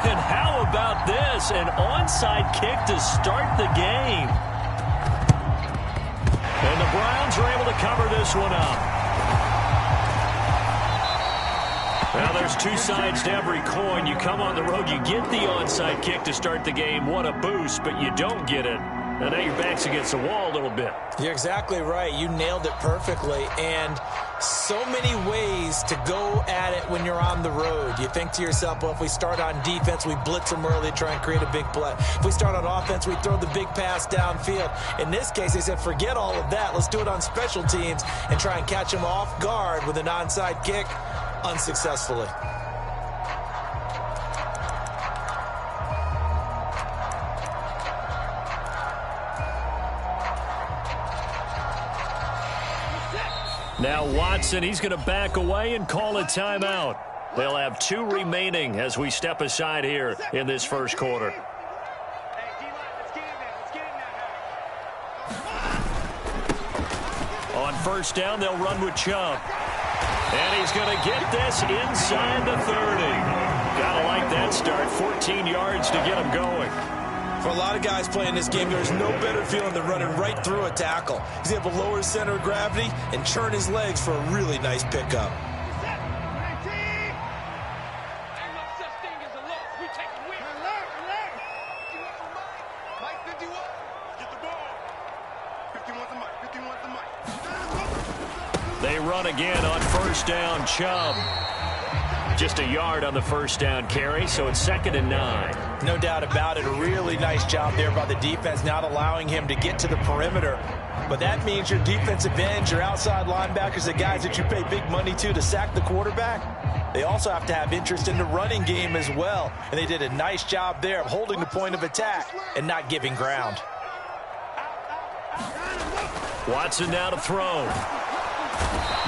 And how about this? An onside kick to start the game. And the Browns are able to cover this one up. Now there's two sides to every coin. You come on the road, you get the onside kick to start the game. What a boost, but you don't get it. And now your back's against the wall a little bit. You're exactly right. You nailed it perfectly. And so many ways to go at it when you're on the road. You think to yourself, well, if we start on defense, we blitz them early, try and create a big play. If we start on offense, we throw the big pass downfield. In this case, they said, forget all of that. Let's do it on special teams and try and catch them off guard with an onside kick. Unsuccessfully. Now Watson, he's going to back away and call a timeout. They'll have 2 remaining as we step aside here in this first quarter. On first down, they'll run with Chubb. And he's going to get this inside the 30. Gotta like that start. 14 yards to get him going. For a lot of guys playing this game, there's no better feeling than running right through a tackle. He's able to lower his center of gravity and churn his legs for a really nice pickup. They run again on first down. Chubb. Just a yard on the first down carry, so it's 2nd and 9. No doubt about it. A really nice job there by the defense, not allowing him to get to the perimeter. But that means your defensive ends, your outside linebackers, the guys that you pay big money to sack the quarterback, they also have to have interest in the running game as well. And they did a nice job there of holding the point of attack and not giving ground. Watson now to throw.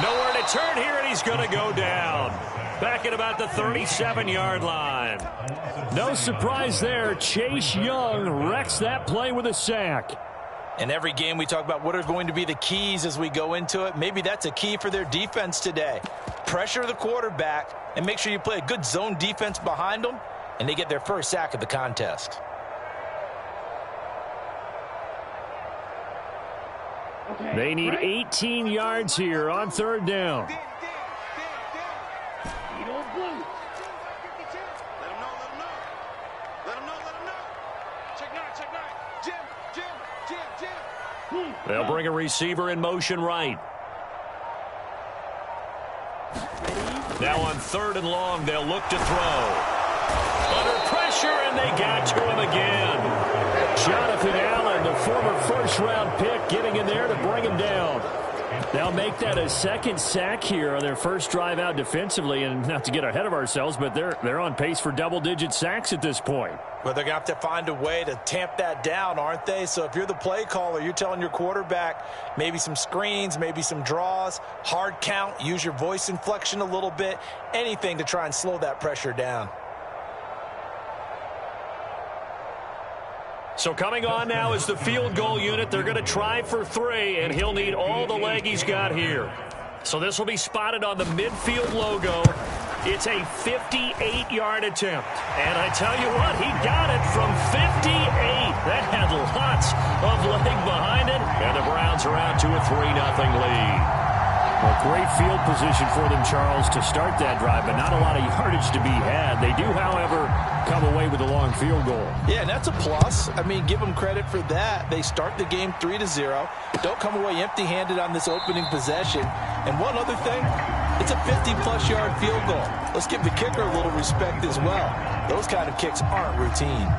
Nowhere to turn here, and he's going to go down. Back at about the 37-yard line. No surprise there. Chase Young wrecks that play with a sack. In every game we talk about what are going to be the keys as we go into it. Maybe that's a key for their defense today. Pressure the quarterback and make sure you play a good zone defense behind them, and they get their first sack of the contest. They need 18 yards here on third down. They'll bring a receiver in motion right. Now on 3rd and long, they'll look to throw. Under pressure, and they got to him again. Jonathan Allen, the former first-round pick, getting in there to bring him down. They'll make that a 2nd sack here on their first drive out defensively, and not to get ahead of ourselves, but they're on pace for double-digit sacks at this point. Well, they're going to have to find a way to tamp that down, aren't they? So if you're the play caller, you're telling your quarterback maybe some screens, maybe some draws, hard count, use your voice inflection a little bit, anything to try and slow that pressure down. So coming on now is the field goal unit. They're going to try for 3, and he'll need all the leg he's got here. So this will be spotted on the midfield logo. It's a 58-yard attempt. And I tell you what, he got it from 58. That had lots of leg behind it. And the Browns are out to a 3-0 lead. Well, great field position for them, Charles, to start that drive, but not a lot of yardage to be had. They do, however, come away with a long field goal. Yeah, and that's a plus. I mean, give them credit for that. They start the game 3-0. Don't come away empty-handed on this opening possession. And one other thing, it's a 50-plus yard field goal. Let's give the kicker a little respect as well. Those kind of kicks aren't routine.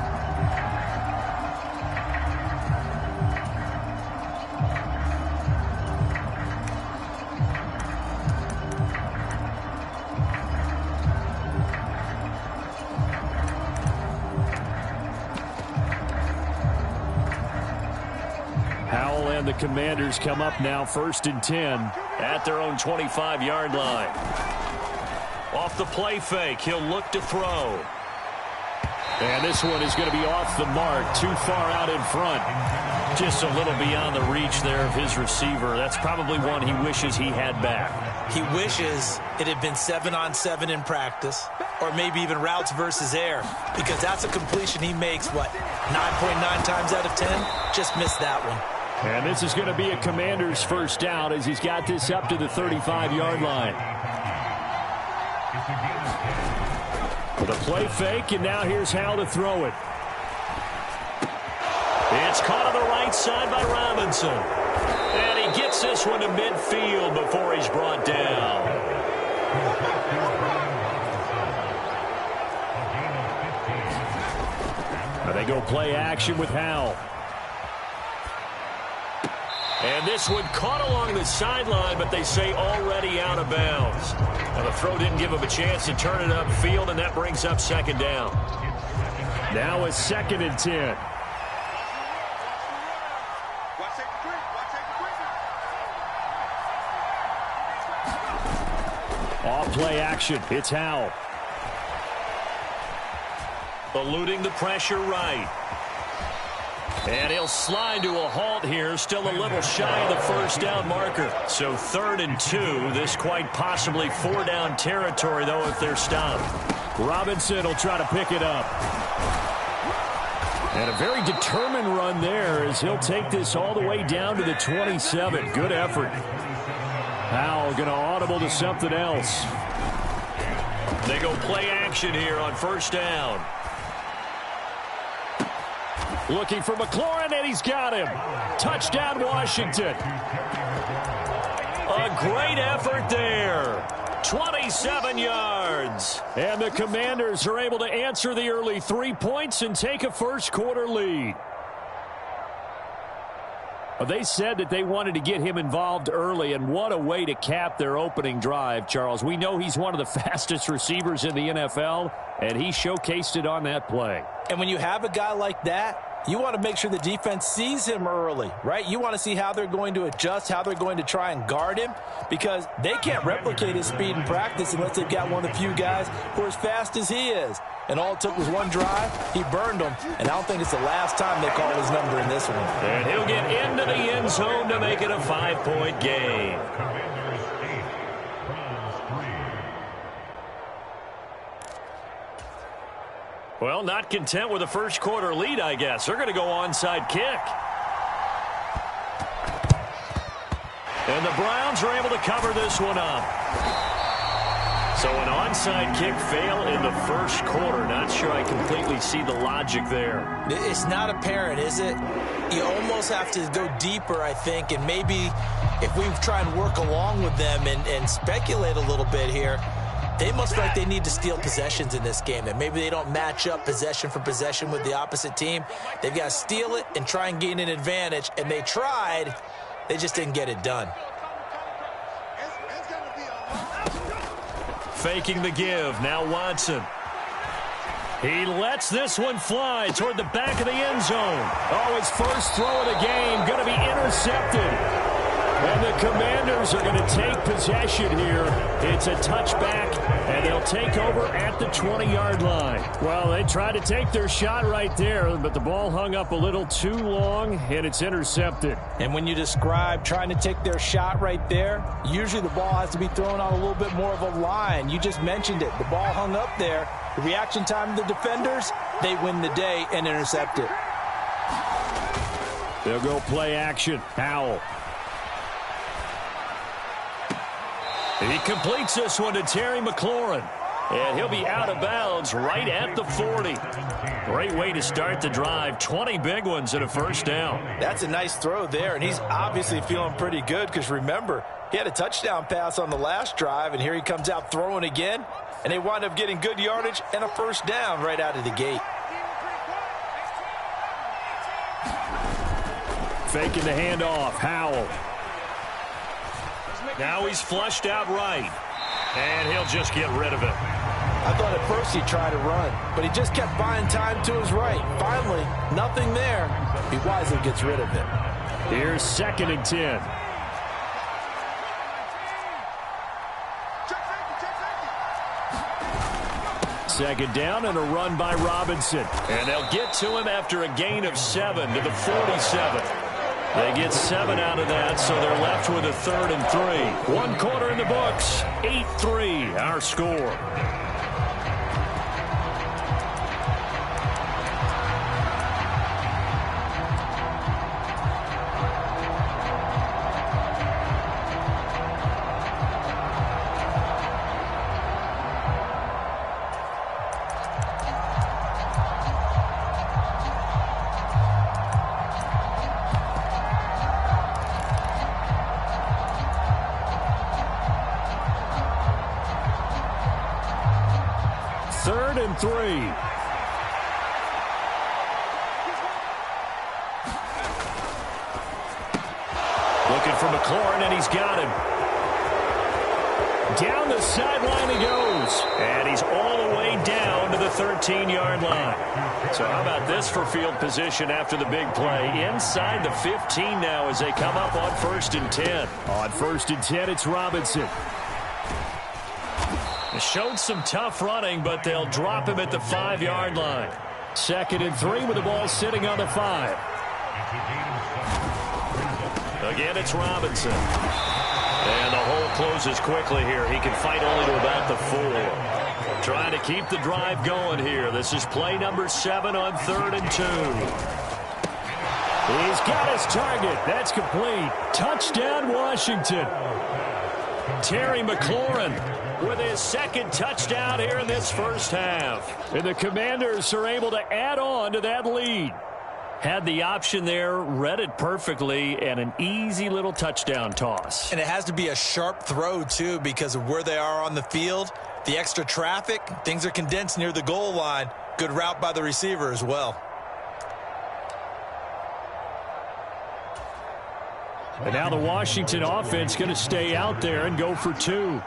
The Commanders come up now 1st and 10 at their own 25-yard line. Off the play fake, he'll look to throw. And this one is going to be off the mark, too far out in front. Just a little beyond the reach there of his receiver. That's probably one he wishes he had back. He wishes it had been 7-on-7 in practice, or maybe even routes versus air, because that's a completion he makes, 9.9 times out of 10? Just missed that one. And this is going to be a Commander's first down as he's got this up to the 35-yard line. The play fake, and now here's how to throw it. It's caught on the right side by Robinson. And he gets this one to midfield before he's brought down. Now they go play action with Howell. And this one caught along the sideline, but they say already out of bounds. Now the throw didn't give him a chance to turn it upfield, and that brings up second down. Now a 2nd and 10. Off play action. It's Howell. Eluding the pressure right. And he'll slide to a halt here. Still a little shy of the first down marker. So 3rd and 2. This quite possibly 4-down territory, though, if they're stopped. Robinson will try to pick it up. And a very determined run there as he'll take this all the way down to the 27. Good effort. Howell going to audible to something else. They go play action here on first down. Looking for McLaurin, and he's got him. Touchdown, Washington. A great effort there. 27 yards. And the Commanders are able to answer the early 3 points and take a first-quarter lead. They said that they wanted to get him involved early, and what a way to cap their opening drive, Charles. We know he's one of the fastest receivers in the NFL, and he showcased it on that play. And when you have a guy like that, you want to make sure the defense sees him early, right? You want to see how they're going to adjust, how they're going to try and guard him, because they can't replicate his speed in practice unless they've got one of the few guys who are as fast as he is. And all it took was one drive. He burned them, and I don't think it's the last time they call his number in this one. And he'll get into the end zone to make it a 5-point game. Well, not content with a first-quarter lead, I guess. They're going to go onside kick. And the Browns are able to cover this one up. So an onside kick fail in the first quarter. Not sure I completely see the logic there. It's not apparent, is it? You almost have to go deeper, I think, and maybe if we try and work along with them and speculate a little bit here, they must feel like they need to steal possessions in this game, and maybe they don't match up possession for possession with the opposite team. They've got to steal it and try and gain an advantage, and they tried. They just didn't get it done. Faking the give. Now Watson. He lets this one fly toward the back of the end zone. Oh, his first throw of the game going to be intercepted. And the Commanders are going to take possession here. It's a touchback, and they'll take over at the 20-yard line. Well, they tried to take their shot right there, but the ball hung up a little too long, and it's intercepted. And when you describe trying to take their shot right there, usually the ball has to be thrown on a little bit more of a line. You just mentioned it. The ball hung up there. The reaction time of the defenders, they win the day and intercept it. They'll go play action. Howell. He completes this one to Terry McLaurin. And he'll be out of bounds right at the 40. Great way to start the drive. 20 big ones and a first down. That's a nice throw there, and he's obviously feeling pretty good because, remember, he had a touchdown pass on the last drive, and here he comes out throwing again, and they wind up getting good yardage and a first down right out of the gate. Faking the handoff. Howell. Now he's flushed out right. And he'll just get rid of it. I thought at first he'd try to run, but he just kept buying time to his right. Finally, nothing there. He wisely gets rid of it. Here's 2nd and 10. Second down and a run by Robinson. And they'll get to him after a gain of 7 to the 47. They get 7 out of that, so they're left with a 3rd and 3. 1 quarter in the books, 8-3 our score. And 3. Looking for McLaurin, and he's got him. Down the sideline he goes. And he's all the way down to the 13-yard line. So how about this for field position after the big play? Inside the 15 now as they come up on 1st and 10. On 1st and 10, it's Robinson. Showed some tough running, but they'll drop him at the 5-yard line. 2nd and 3 with the ball sitting on the 5. Again, it's Robinson. And the hole closes quickly here. He can fight only to about the 4. Trying to keep the drive going here. This is play number 7 on 3rd and 2. He's got his target. That's complete. Touchdown, Washington. Terry McLaurin with his 2nd touchdown here in this first half. And the Commanders are able to add on to that lead. Had the option there, read it perfectly, and an easy little touchdown toss. And it has to be a sharp throw, too, because of where they are on the field. The extra traffic, things are condensed near the goal line. Good route by the receiver as well. And now the Washington offense going to stay out there and go for 2.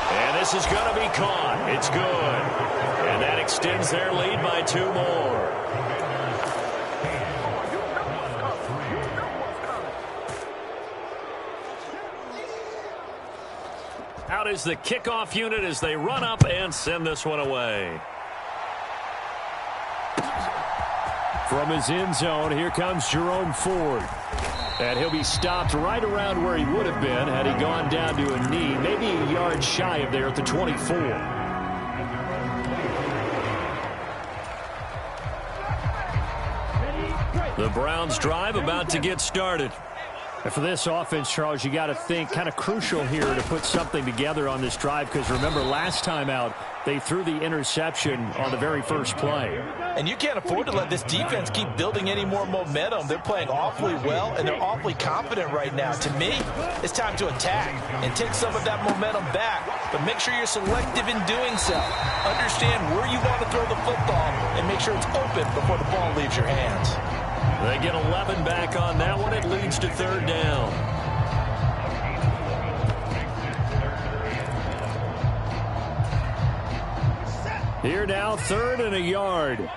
And this is going to be caught. It's good. And that extends their lead by 2 more. Out is the kickoff unit as they run up and send this one away. From his end zone, here comes Jerome Ford. And he'll be stopped right around where he would have been had he gone down to a knee, maybe a yard shy of there at the 24. The Browns drive about to get started. And for this offense, Charles, you got to think kind of crucial here to put something together on this drive because remember last time out they threw the interception on the very first play. And you can't afford to let this defense keep building any more momentum. They're playing awfully well, and they're awfully confident right now. To me, it's time to attack and take some of that momentum back. But make sure you're selective in doing so. Understand where you want to throw the football and make sure it's open before the ball leaves your hands. They get 11 back on that one. It leads to 3rd down. Here now, 3rd and a yard.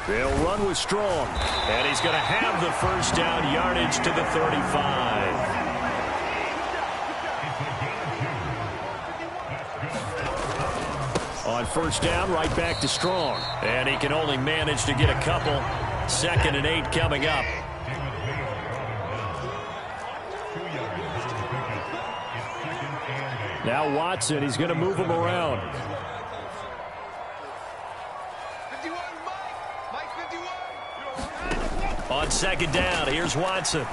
They'll run with Strong. And he's going to have the first down, yardage to the 35. On 1st down, right back to Strong. And he can only manage to get a couple. 2nd and 8 coming up. Now Watson, he's going to move him around. On 2nd down, here's Watson.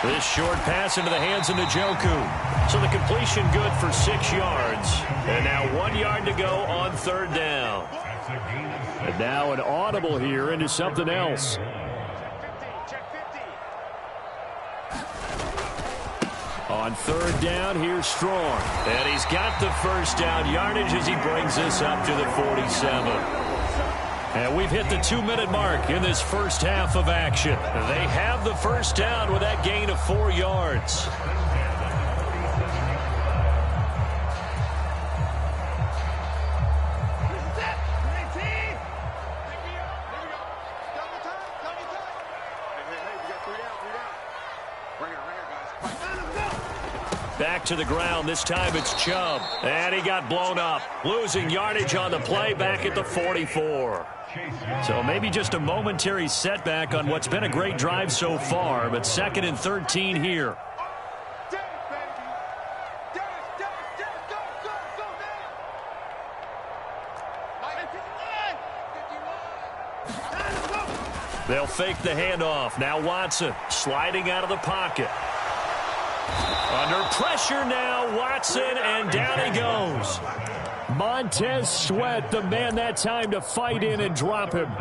This short pass into the hands of Njoku. So the completion good for 6 yards. And now 1 yard to go on 3rd down. And now an audible here into something else. On 3rd down, here's Strong. And he's got the first down yardage as he brings this up to the 47. And we've hit the 2-minute mark in this first half of action. They have the first down with that gain of 4 yards. Back to the ground. This time it's Chubb. And he got blown up. Losing yardage on the play back at the 44. So maybe just a momentary setback on what's been a great drive so far, but 2nd and 13 here. They'll fake the handoff. Now Watson sliding out of the pocket. Under pressure now, Watson, and down he goes. Montez Sweat, the man that time to fight in and drop him.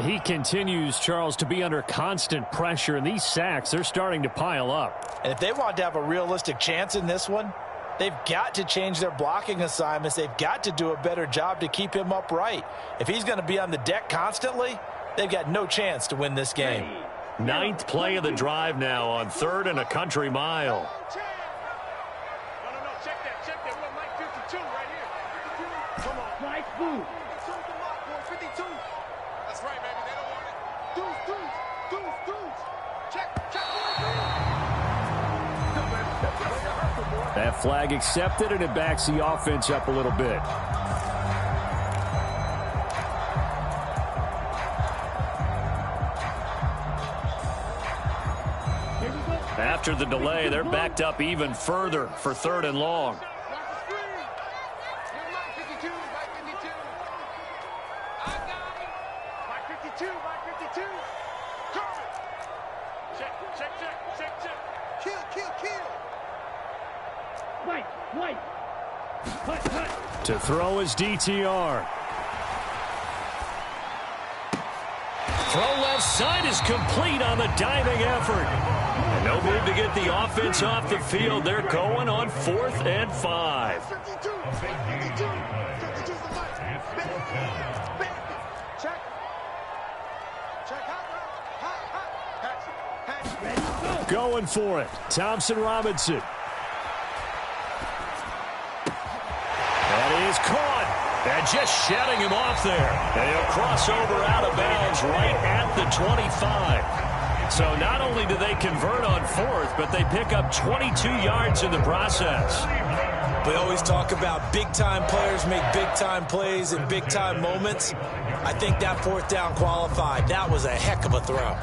He continues, Charles, to be under constant pressure, and these sacks, they're starting to pile up. And if they want to have a realistic chance in this one, they've got to change their blocking assignments. They've got to do a better job to keep him upright. If he's going to be on the deck constantly, they've got no chance to win this game. 9th play of the drive now on 3rd and a country mile. Check that. We got Mike 52 right here. 52. Come on. Nice move. 52. That's right, baby. They don't want it. Deuce. Check. That flag accepted, and it backs the offense up a little bit. After the delay, they're backed up even further for 3rd and long. To throw is DTR. Throw left side is complete on the diving effort. And no move to get the offense off the field. They're going on 4th and 5. Going for it. Thompson Robinson. That is caught. And just shutting him off there. And he'll cross over out of bounds right at the 25. So not only do they convert on 4th, but they pick up 22 yards in the process. We always talk about big-time players make big-time plays in big-time moments. I think that 4th down qualified. That was a heck of a throw.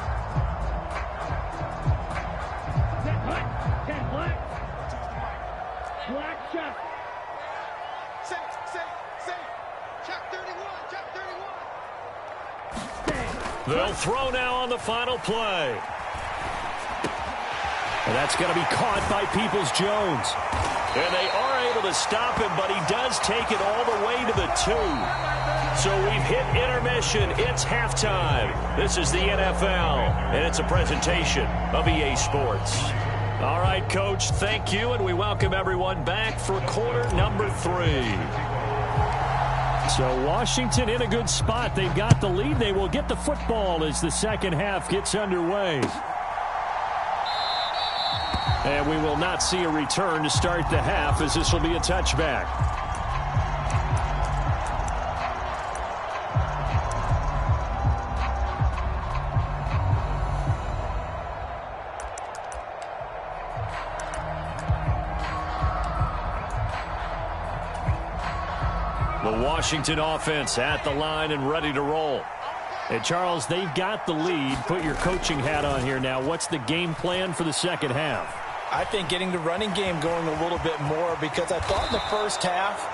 They'll throw now on the final play. And that's going to be caught by Peoples-Jones. And they are able to stop him, but he does take it all the way to the 2. So we've hit intermission. It's halftime. This is the NFL, and it's a presentation of EA Sports. All right, Coach, thank you, and we welcome everyone back for quarter number 3. So Washington in a good spot. They've got the lead. They will get the football as the second half gets underway. And we will not see a return to start the half, as this will be a touchback. The Washington offense at the line and ready to roll. And Charles, they've got the lead. Put your coaching hat on here now. What's the game plan for the second half? I think getting the running game going a little bit more, because I thought in the first half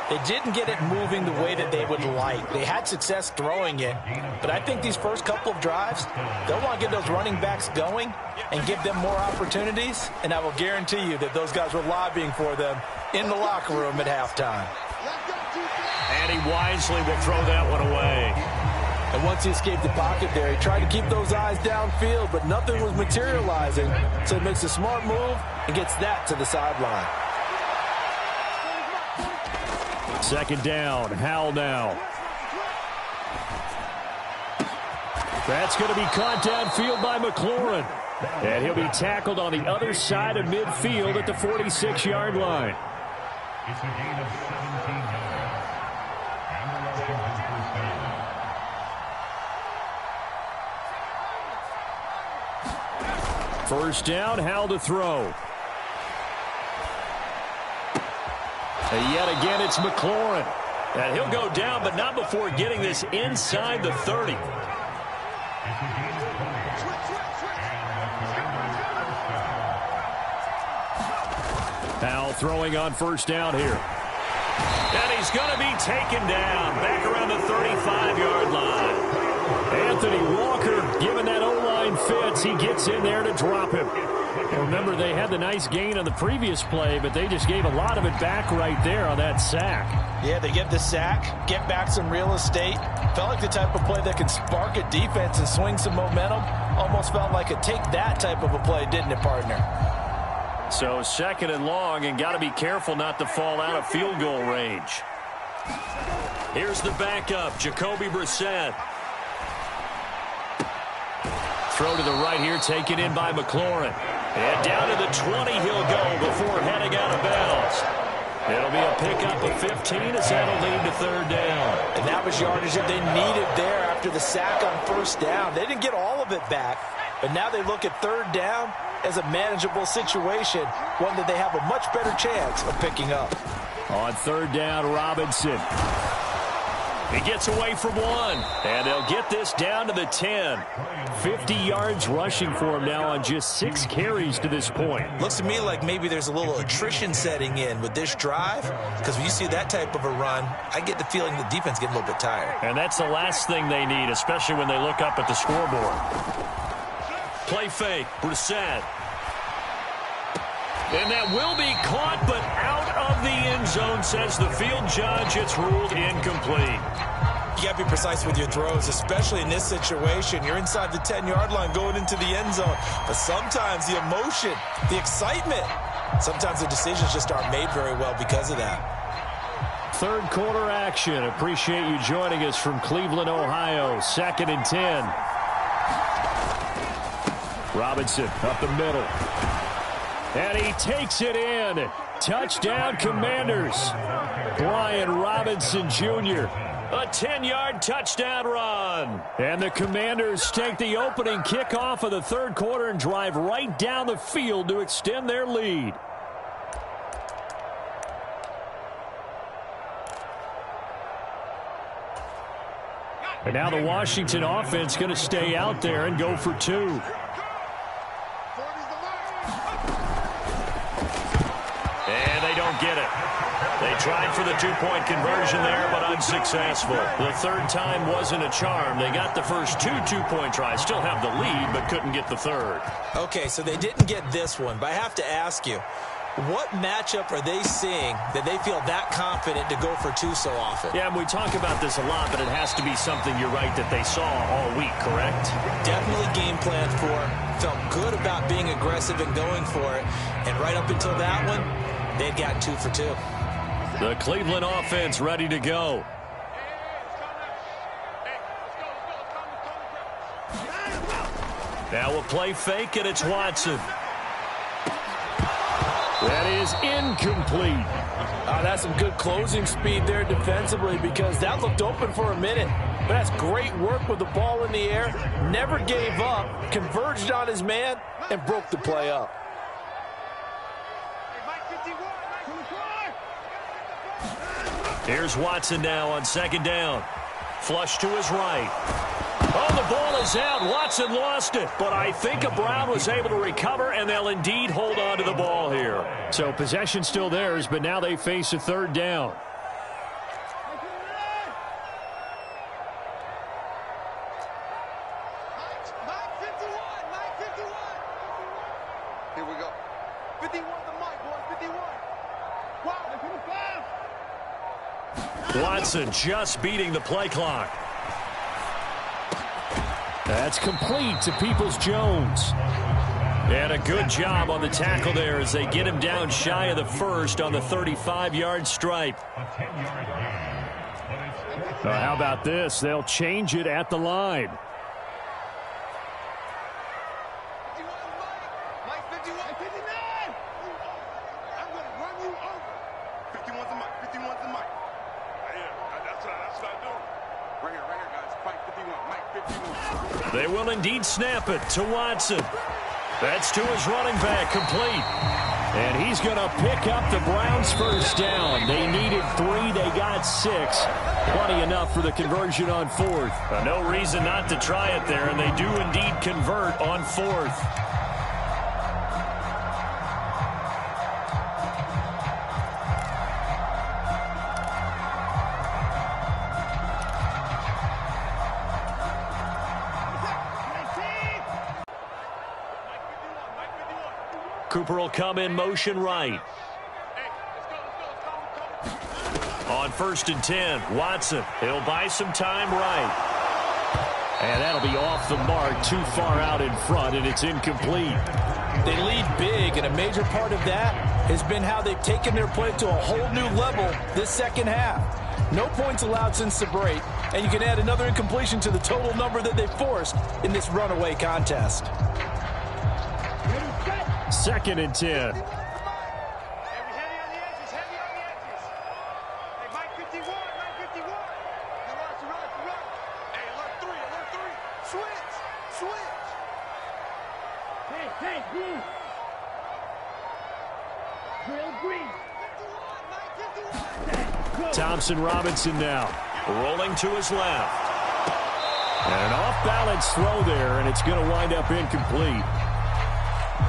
they didn't get it moving the way that they would like. They had success throwing it, but I think these first couple of drives, they'll want to get those running backs going and give them more opportunities, and I will guarantee you that those guys were lobbying for them in the locker room at halftime. And he wisely will throw that one away. And once he escaped the pocket there, he tried to keep those eyes downfield, but nothing was materializing. So he makes a smart move and gets that to the sideline. Second down, Howell now. That's going to be caught downfield by McLaurin. And he'll be tackled on the other side of midfield at the 46-yard line. It's a gain of 17 yards. And the Washington first down. First down, Howell to throw. And yet again, it's McLaurin. And he'll go down, but not before getting this inside the 30. Now throwing on first down here. And he's going to be taken down back around the 35-yard line. Anthony Walker giving that O-line fits. He gets in there to drop him. And remember, they had the nice gain on the previous play, but they just gave a lot of it back right there on that sack. Yeah, they get the sack, get back some real estate. Felt like the type of play that can spark a defense and swing some momentum. Almost felt like a take-that type of a play, didn't it, partner? So second and long, and got to be careful not to fall out of field goal range. Here's the backup, Jacoby Brissett. Throw to the right here, taken in by McLaurin. And down to the 20 he'll go before heading out of bounds. It'll be a pickup of 15 as that'll lead to third down. And that was yardage that they needed there after the sack on first down. They didn't get all of it back, but now they look at third down as a manageable situation, one that they have a much better chance of picking up. On third down, Robinson. He gets away from one, and they'll get this down to the 10. 50 yards rushing for him now on just 6 carries to this point. Looks to me like maybe there's a little attrition setting in with this drive, because when you see that type of a run, I get the feeling the defense getting a little bit tired. And that's the last thing they need, especially when they look up at the scoreboard. Play fake, Brissett. And that will be caught, but out of the end zone, says the field judge. It's ruled incomplete. You got to be precise with your throws, especially in this situation. You're inside the 10-yard line going into the end zone. But sometimes the emotion, the excitement, sometimes the decisions just aren't made very well because of that. Third quarter action. Appreciate you joining us from Cleveland, Ohio. 2nd and 10. Robinson up the middle. And he takes it in. Touchdown, Commanders. Brian Robinson Jr. A 10-yard touchdown run. And the Commanders take the opening kickoff of the third quarter and drive right down the field to extend their lead. And now the Washington offense going to stay out there and go for 2. Get it. They tried for the 2-point conversion there, but unsuccessful. The third time wasn't a charm. They got the first 2 2-point tries. Still have the lead, but couldn't get the third. Okay, so they didn't get this one, but I have to ask you, what matchup are they seeing that they feel that confident to go for 2 so often? Yeah, and we talk about this a lot, but it has to be something, you're right, that they saw all week, correct? Definitely game planned for. Felt good about being aggressive and going for it. And right up until that one, they'd gotten 2 for 2. The Cleveland offense ready to go. Now we'll play fake, and it's Watson. That is incomplete. That's some good closing speed there defensively, because that looked open for a minute. But that's great work with the ball in the air. Never gave up, converged on his man, and broke the play up. Here's Watson now on 2nd down. Flush to his right. Oh, the ball is out. Watson lost it. But I think Brown was able to recover, and they'll indeed hold on to the ball here. So possession still theirs, but now they face a 3rd down. Here we go. 51 the mic, boys. 51. Wow. Watson just beating the play clock. That's complete to Peoples-Jones. And a good job on the tackle there as they get him down shy of the first on the 35-yard stripe. How about this? They'll change it at the line. They will indeed snap it to Watson. That's to his running back, complete. And he's going to pick up the Browns' first down. They needed 3. They got 6. Plenty enough for the conversion on 4th. No reason not to try it there, and they do indeed convert on 4th. Cooper will come in motion right. On 1st and 10, Watson. He'll buy some time right. And that'll be off the mark, too far out in front, and it's incomplete. They lead big, and a major part of that has been how they've taken their play to a whole new level this second half. No points allowed since the break, and you can add another incompletion to the total number that they forced in this runaway contest. 2nd and 10. Thompson Robinson now rolling to his left. And an off-balance throw there, and it's going to wind up incomplete.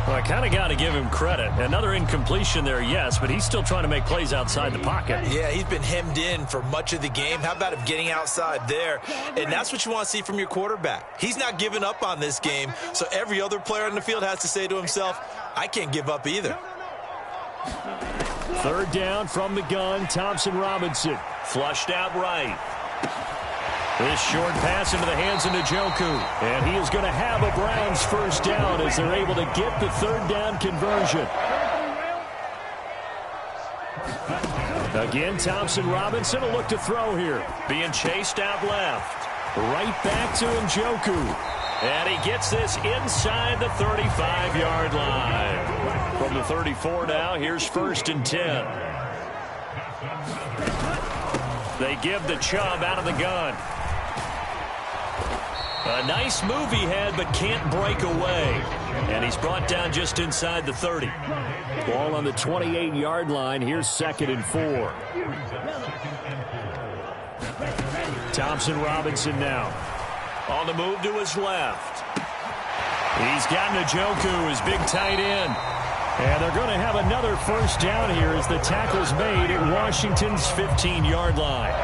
Well, I kind of got to give him credit. Another incompletion there, yes, but he's still trying to make plays outside the pocket. Yeah, he's been hemmed in for much of the game. How about him getting outside there? And that's what you want to see from your quarterback. He's not giving up on this game, so every other player on the field has to say to himself, I can't give up either. 3rd down from the gun, Thompson Robinson. Flushed out right. This short pass into the hands of Njoku. And he is going to have a Browns first down as they're able to get the 3rd down conversion. Again, Thompson Robinson will look to throw here. Being chased out left. Right back to Njoku. And he gets this inside the 35-yard line. From the 34 now, here's 1st and 10. They give the Chubb out of the gun. A nice move he had, but can't break away. And he's brought down just inside the 30. Ball on the 28-yard line. Here's 2nd and 4. Thompson Robinson now. On the move to his left. He's got Njoku, his big tight end. And they're going to have another first down here as the tackle's made at Washington's 15-yard line.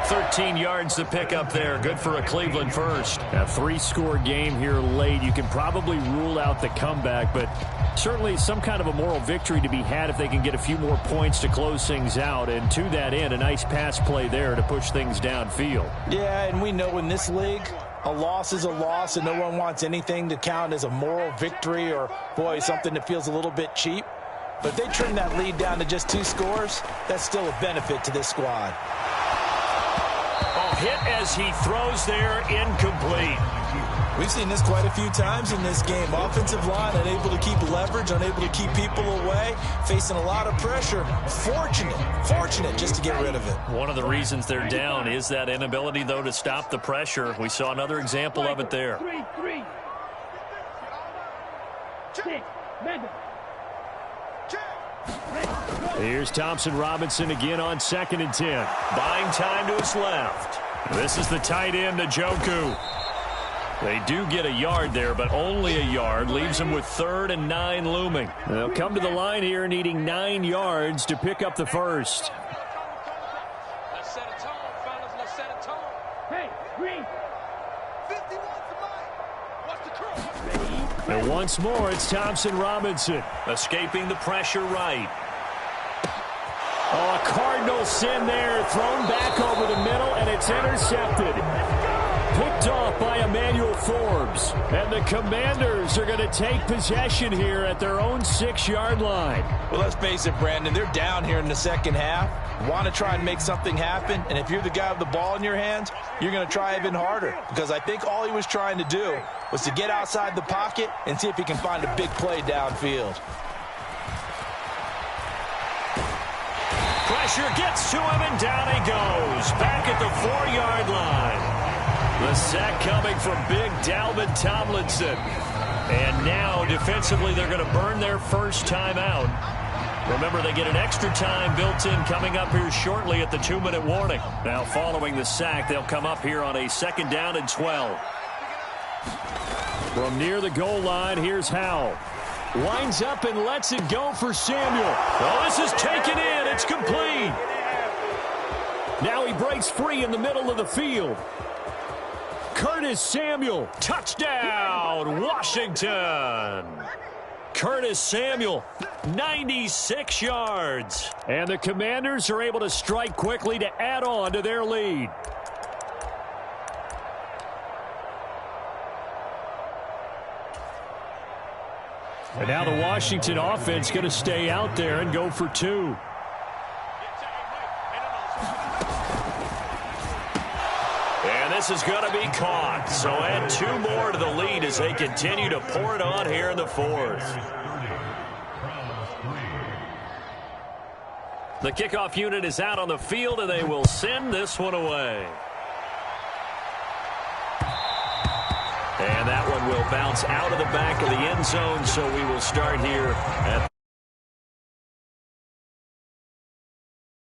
13 yards to pick up there. Good for a Cleveland first. A 3-score game here late. You can probably rule out the comeback, but certainly some kind of a moral victory to be had if they can get a few more points to close things out. And to that end, a nice pass play there to push things downfield. Yeah, and we know in this league, a loss is a loss, and no one wants anything to count as a moral victory or, boy, something that feels a little bit cheap. But if they trim that lead down to just 2 scores, that's still a benefit to this squad. Hit as he throws there, incomplete. We've seen this quite a few times in this game. Offensive line unable to keep leverage, unable to keep people away, facing a lot of pressure. Fortunate just to get rid of it. One of the reasons they're down is that inability, though, to stop the pressure. We saw another example of it there. 3-3. Check. Madden. Here's Thompson Robinson again on 2nd and 10. Buying time to his left. This is the tight end, Njoku. They do get a yard there, but only a yard. Leaves them with 3rd and 9 looming. They'll come to the line here needing 9 yards to pick up the first. Let's set a tone, fellas. Let's set a tone. Hey, Green. 51 tonight. What's the crew? And once more, it's Thompson Robinson. Escaping the pressure right. Oh, a cardinal sin there. Thrown back over the middle, and it's intercepted. Picked off by Emmanuel Forbes. And the Commanders are going to take possession here at their own 6-yard line. Well, let's face it, Brandon. They're down here in the second half. Want to try and make something happen. And if you're the guy with the ball in your hands, you're going to try even harder. Because I think all he was trying to do was to get outside the pocket and see if he can find a big play downfield. Pressure gets to him, and down he goes. Back at the 4-yard line. The sack coming from big Dalvin Tomlinson. And now, defensively, they're going to burn their first time out. Remember, they get an extra time built in coming up here shortly at the 2-minute warning. Now, following the sack, they'll come up here on a 2nd down and 12. From near the goal line, here's Howell. Winds up and lets it go for Samuel. Oh, this is taken in. It's complete. Now he breaks free in the middle of the field. Curtis Samuel, touchdown, Washington. Curtis Samuel, 96 yards. And the Commanders are able to strike quickly to add on to their lead. And now the Washington offense going to stay out there and go for 2. And this is going to be caught. So add 2 more to the lead as they continue to pour it on here in the 4th. The kickoff unit is out on the field, and they will send this one away. And that one will bounce out of the back of the end zone, so we will start here at